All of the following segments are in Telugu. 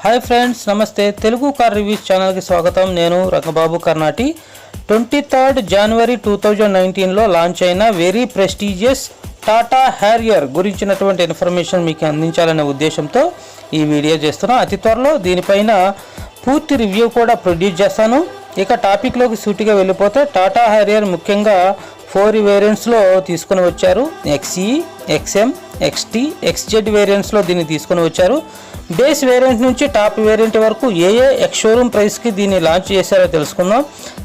హాయ్ ఫ్రెండ్స్, నమస్తే. తెలుగు కార్ రివ్యూస్ ఛానల్కి స్వాగతం. నేను రంగబాబు కర్నాటి. 23 జనవరి 2019లో లాంచ్ అయిన వెరీ ప్రెస్టీజియస్ టాటా హ్యారియర్ గురించినటువంటి ఇన్ఫర్మేషన్ మీకు అందించాలనే ఉద్దేశంతో ఈ వీడియో చేస్తున్నాను. అతి త్వరలో దీనిపైన పూర్తి రివ్యూ కూడా ప్రొడ్యూస్ చేస్తాను. ఇక టాపిక్లోకి సూటిగా వెళ్ళిపోతే టాటా హ్యారియర్ ముఖ్యంగా 4 వేరియంట్స్లో తీసుకుని వచ్చారు. XE, XM, XT, XZ వేరియంట్స్లో దీన్ని తీసుకుని వచ్చారు. బేస్ వేరియంట్ నుంచి టాప్ వేరియంట్ వరకు ఏ ఎక్స్ షోరూమ్ ప్రైస్కి దీన్ని లాంచ్ చేశారో తెలుసుకుందాం.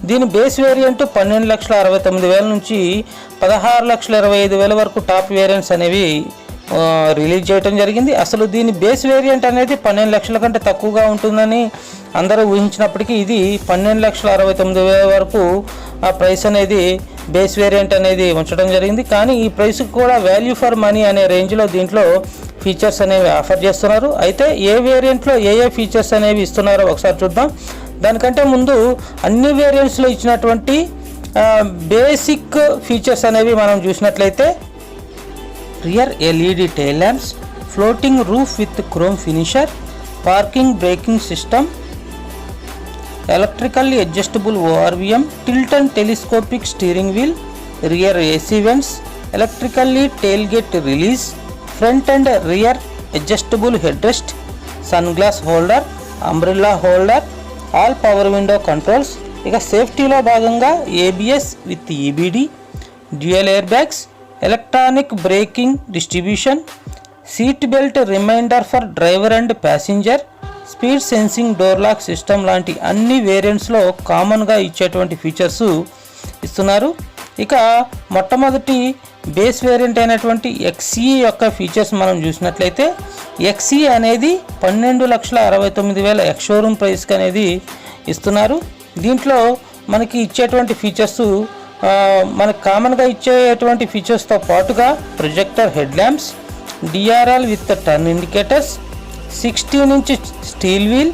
దీని బేస్ వేరియంట్ 12,69,000 నుంచి 16,25,000 వరకు టాప్ వేరియంట్స్ అనేవి రిలీజ్ చేయడం జరిగింది. అసలు దీని బేస్ వేరియంట్ అనేది 12 లక్షల కంటే తక్కువగా ఉంటుందని అందరూ ఊహించినప్పటికీ ఇది 12,69,000 వరకు ఆ ప్రైస్ అనేది బేస్ వేరియంట్ అనేది ఉంచడం జరిగింది. కానీ ఈ ప్రైస్కి కూడా వాల్యూ ఫర్ మనీ అనే రేంజ్లో దీంట్లో ఫీచర్స్ అనేవి ఆఫర్ చేస్తున్నారు. అయితే ఏ వేరియంట్లో ఏ ఫీచర్స్ అనేవి ఇస్తున్నారో ఒకసారి చూద్దాం. దానికంటే ముందు అన్ని వేరియంట్స్లో ఇచ్చినటువంటి బేసిక్ ఫీచర్స్ అనేవి మనం చూసినట్లయితే rear LED tail lamps, floating roof with chrome finisher, parking braking system, electrically adjustable ORVM, tilt and telescopic steering wheel, rear AC vents, electrically tail gate release, front and rear adjustable head rest, sun glass holder, umbrella holder, all power window controls. ఇక సేఫ్టీలో భాగంగా ABS with EBD, dual air bags, electronic braking distribution, seat belt reminder for driver and passenger, speed sensing door lock system లాంటి అన్ని వేరియంట్స్లో కామన్గా ఇచ్చేటువంటి ఫీచర్స్ ఇస్తున్నారు. ఇక మొట్టమొదటి బేస్ వేరియంట్ అయినటువంటి XE యొక్క ఫీచర్స్ మనం చూసినట్లయితే XE అనేది 12,69,000 ఎక్స్ షోరూమ్ ప్రైస్కి అనేది ఇస్తున్నారు. దీంట్లో మనకి ఇచ్చేటువంటి ఫీచర్స్ మనకు కామన్గా ఇచ్చేటువంటి ఫీచర్స్తో పాటుగా projector head lamps, DRL with turn indicators, 16-inch steel wheel,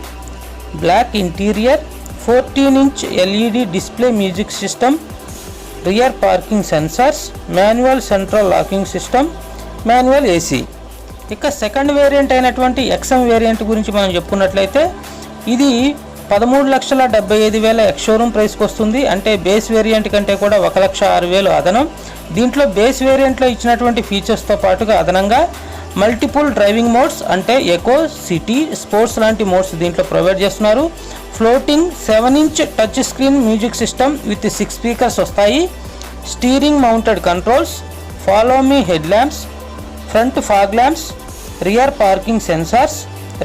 black interior, 14-inch LED display music system, rear parking sensors, manual central locking system, manual AC. ఇక సెకండ్ వేరియంట్ అయినటువంటి XM వేరియంట్ గురించి మనం చెప్పుకున్నట్లయితే ఇది 13,75,000 ఎక్స్ షోరూమ్ ప్రైస్కి వస్తుంది. అంటే బేస్ వేరియంట్ కంటే కూడా 1,06,000 అదనం. దీంట్లో బేస్ వేరియంట్లో ఇచ్చినటువంటి ఫీచర్స్తో పాటుగా అదనంగా మల్టిపుల్ డ్రైవింగ్ మోడ్స్ అంటే ఎకో, సిటీ, స్పోర్ట్స్ లాంటి మోడ్స్ దీంట్లో ప్రొవైడ్ చేస్తున్నారు. Floating 7-inch touch screen music system with 6 speakers వస్తాయి. Steering mounted controls, follow me head lamps, front fog lamps, rear parking sensors,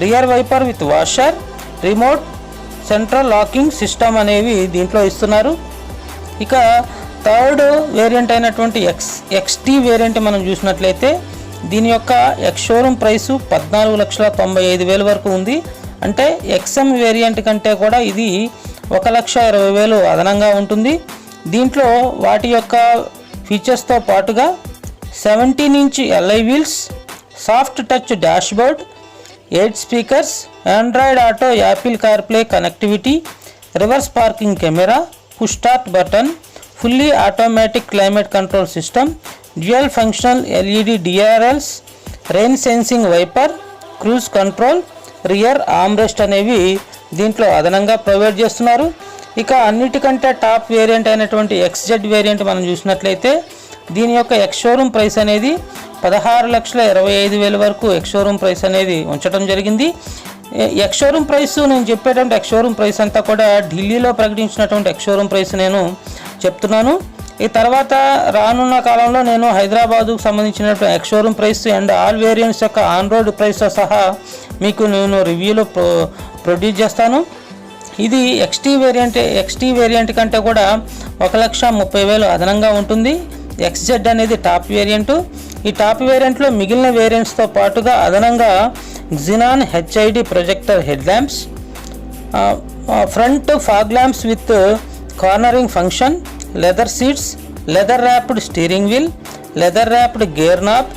rear wiper with washer, remote central locking system అనేవి దీంట్లో ఇస్తున్నారు. ఇక థర్డ్ వేరియంట్ అయినటువంటి XT వేరియంట్ మనం చూసినట్లయితే దీని యొక్క ఎక్స్ షోరూమ్ ప్రైసు 14,95,000 వరకు ఉంది. అంటే XM వేరియంట్ కంటే కూడా ఇది 1,20,000 అదనంగా ఉంటుంది. దీంట్లో వాటి యొక్క ఫీచర్స్తో పాటుగా 17-inch LI wheels, soft touch dashboard, 8 speakers, Android Auto, Apple CarPlay connectivity, reverse parking camera, push start button, fully automatic climate control system, dual functional LED DRLs, rain sensing wiper, cruise control, rear armrest అనేవి దీంట్లో అదనంగా ప్రొవైడ్ చేస్తున్నారు. ఇక అన్నిటికంటే టాప్ వేరియంట్ అయినటువంటి XZ వేరియంట్ మనం చూసినట్లయితే దీని యొక్క ఎక్స్ షోరూమ్ ప్రైస్ అనేది 16,25,000 వరకు ఎక్స్ షోరూమ్ ప్రైస్ అనేది ఉంచడం జరిగింది. ఎక్స్ షోరూమ్ ప్రైస్ నేను చెప్పేటువంటి ఎక్స్ షోరూమ్ ప్రైస్ అంతా కూడా ఢిల్లీలో ప్రకటించినటువంటి ఎక్స్ షోరూమ్ ప్రైస్ నేను చెప్తున్నాను. ఈ తర్వాత రానున్న కాలంలో నేను హైదరాబాదుకు సంబంధించినటువంటి ex showroom price and all variants యొక్క ఆన్ రోడ్ ప్రైస్తో సహా మీకు నేను రివ్యూలో ప్రొడ్యూస్ చేస్తాను. ఇది XT వేరియంట్ కంటే కూడా 1,30,000 అదనంగా ఉంటుంది. XZ అనేది టాప్ వేరియంట్. ఈ టాప్ వేరియంట్లో మిగిలిన వేరియంట్స్తో పాటుగా అదనంగా Xenon HID projector head lamps, front fog lamps with cornering function, leather seats, leather wrapped steering wheel, leather wrapped gear knob,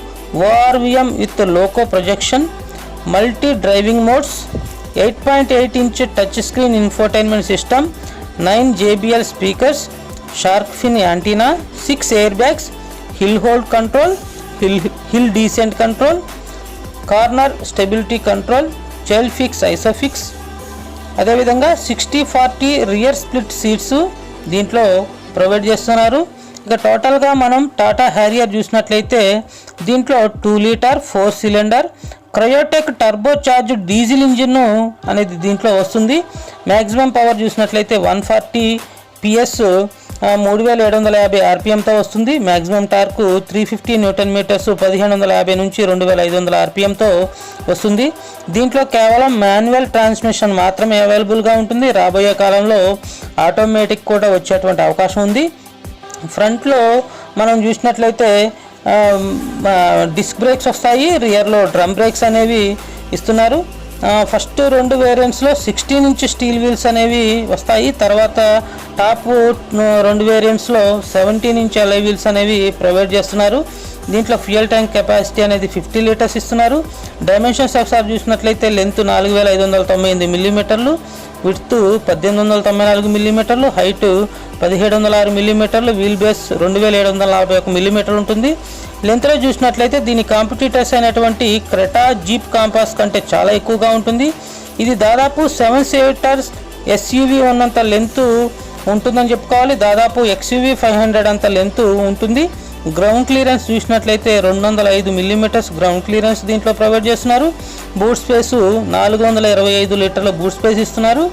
ORVM with logo projection, multi driving modes, 8.8-inch touch screen infotainment system, 9 JBL speakers, shark fin antenna, 6 air bags, hill hold control, hill descent control, corner stability control, child fix isofix. అదేవిధంగా 60/40 రియర్ స్ప్లిట్ సీట్స్ దీంట్లో ప్రొవైడ్ చేస్తున్నారు. ఇక టోటల్గా మనం టాటా హ్యారియర్ చూసినట్లయితే దీంట్లో 2 litre 4 cylinder Kryotec turbo charge diesel engine అనేది దీంట్లో వస్తుంది. మ్యాక్సిమం పవర్ చూసినట్లయితే 140 PS 3750 RPMతో వస్తుంది. మ్యాక్సిమం టార్క్ 350 న్యూటన్ మీటర్స్ 1550 నుంచి 2500 RPMతో వస్తుంది. దీంట్లో కేవలం మాన్యువల్ ట్రాన్స్మిషన్ మాత్రమే అవైలబుల్గా ఉంటుంది. రాబోయే కాలంలో ఆటోమేటిక్ కూడా వచ్చేటువంటి అవకాశం ఉంది. ఫ్రంట్లో మనం చూసినట్లయితే డిస్క్ బ్రేక్స్ వస్తాయి, రియర్లో డ్రమ్ బ్రేక్స్ అనేవి ఇస్తున్నారు. ఫస్ట్ 2 వేరియంట్స్లో 16 ఇంచ్ స్టీల్ వీల్స్ అనేవి వస్తాయి. తర్వాత టాప్ 2 వేరియంట్స్లో 17 ఇంచ్ అలై వీల్స్ అనేవి ప్రొవైడ్ చేస్తున్నారు. దీంట్లో ఫ్యూయల్ ట్యాంక్ కెపాసిటీ అనేది 50 లీటర్స్ ఇస్తున్నారు. డైమెన్షన్స్ ఒకసారి చూసినట్లయితే లెంత్ 4598 మిల్లీమీటర్లు, విడ్త్ 1894 మిల్లీమీటర్లు, హైట్ 1706 మిల్లీమీటర్లు, వీల్ బేస్ 2741 మిల్లీమీటర్లు ఉంటుంది. లెంత్లో చూసినట్లయితే దీని కాంపిటీటర్స్ అయినటువంటి క్రెటా జీప్ కాంపాస్ కంటే చాలా ఎక్కువగా ఉంటుంది. ఇది దాదాపు 7 సీటర్స్ ఎస్యూవీ ఉన్నంత లెంత్ ఉంటుందని చెప్పుకోవాలి. దాదాపు XUV 500 అంత లెంత్ ఉంటుంది. గ్రౌండ్ క్లియరెన్స్ చూసినట్లయితే 205 మిల్లీమీటర్స్ గ్రౌండ్ క్లియరెన్స్ దీంట్లో ప్రొవైడ్ చేస్తున్నారు. బూట్ స్పేసు 425 లీటర్ల బూట్ స్పేస్ ఇస్తున్నారు.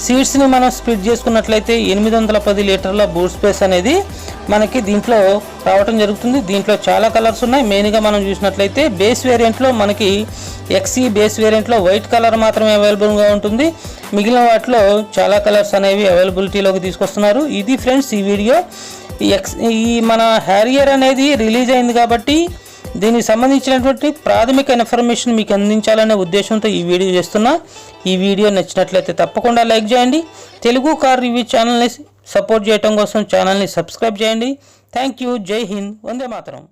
సీట్స్ని మనం స్ప్లిట్ చేసుకున్నట్లయితే 810 లీటర్ల బూట్ స్పేస్ అనేది మనకి దీంట్లో రావటం జరుగుతుంది. దీంట్లో చాలా కలర్స్ ఉన్నాయి. మెయిన్గా మనం చూసినట్లయితే బేస్ వేరియంట్లో మనకి XE బేస్ వేరియంట్లో వైట్ కలర్ మాత్రమే అవైలబుల్గా ఉంటుంది. మిగిలిన వాటిలో చాలా కలర్స్ అనేవి అవైలబిలిటీలోకి తీసుకొస్తున్నారు. ఇది ఫ్రెండ్స్ ఈ వీడియో. ఈ మన హ్యారియర్ అనేది రిలీజ్ అయింది కాబట్టి దీనికి సంబంధించినటువంటి ప్రాథమిక ఇన్ఫర్మేషన్ మీకు అందించాలనే ఉద్దేశంతో ఈ వీడియో చేస్తున్నా. ఈ వీడియో నచ్చినట్లయితే తప్పకుండా లైక్ చేయండి. తెలుగు కార్ రివ్యూ ఛానల్ని సపోర్ట్ చేయడం కోసం ఛానల్ని సబ్స్క్రైబ్ చేయండి. Thank you. జై హింద్. వందే మాతరం.